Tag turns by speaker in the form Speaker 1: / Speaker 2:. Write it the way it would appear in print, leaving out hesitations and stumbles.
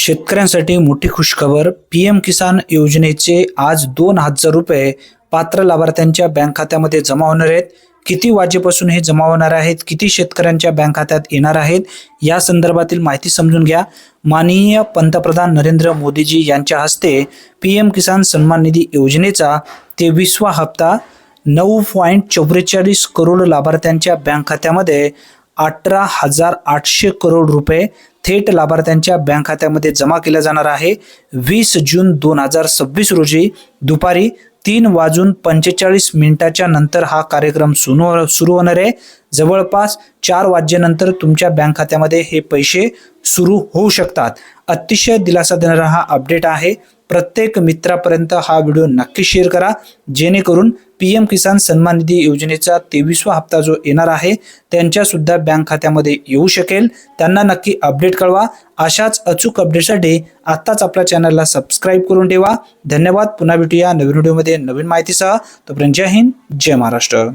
Speaker 1: शेतकऱ्यांसाठी मोठी खुशखबर. पीएम किसान योजनेचे आज 2,000 रुपये पात्र लाभार्थ्यांच्या बँक खात्यामध्ये जमा होणार आहेत. किती वाजेपासून हे जमा होणार आहेत, किती शेतकऱ्यांच्या बँक खात्यात येणार आहेत, या संदर्भातील माहिती समजून घ्या. माननीय पंतप्रधान नरेंद्र मोदीजी यांच्या हस्ते पीएम किसान सन्मान निधी योजनेचा 23वा हप्ता 9.44 करोड लाभार्थ्यांच्या बँक खात्यामध्ये 18,800 करोड रुपये थेट लाभार्थ्यांच्या बँक खात्यामध्ये जमा केला जाणार आहे. 20 जून 2026 रोजी दुपारी 3:45 नंतर हा कार्यक्रम सुरू होणार आहे. जवळपास 4 वाजेनंतर तुमच्या बँक खात्यामध्ये हे पैसे सुरू होऊ शकतात. अतिशय दिलासा देणारा हा अपडेट आहे. प्रत्येक मित्रापर्यंत हा व्हिडिओ नक्की शेअर करा, जेणेकरून पीएम किसान सन्मान निधी योजनेचा 23वा हप्ता जो येणार आहे त्यांच्या सुद्धा बँक खात्यामध्ये येऊ शकेल. त्यांना नक्की अपडेट कळवा. अशाच अचूक अपडेटसाठी आत्ताच आपल्या चॅनलला सबस्क्राईब करून ठेवा. धन्यवाद. पुन्हा भेटूया नवीन व्हिडिओमध्ये नवीन माहितीसह. तोपर्यंत जय हिंद, जय महाराष्ट्र.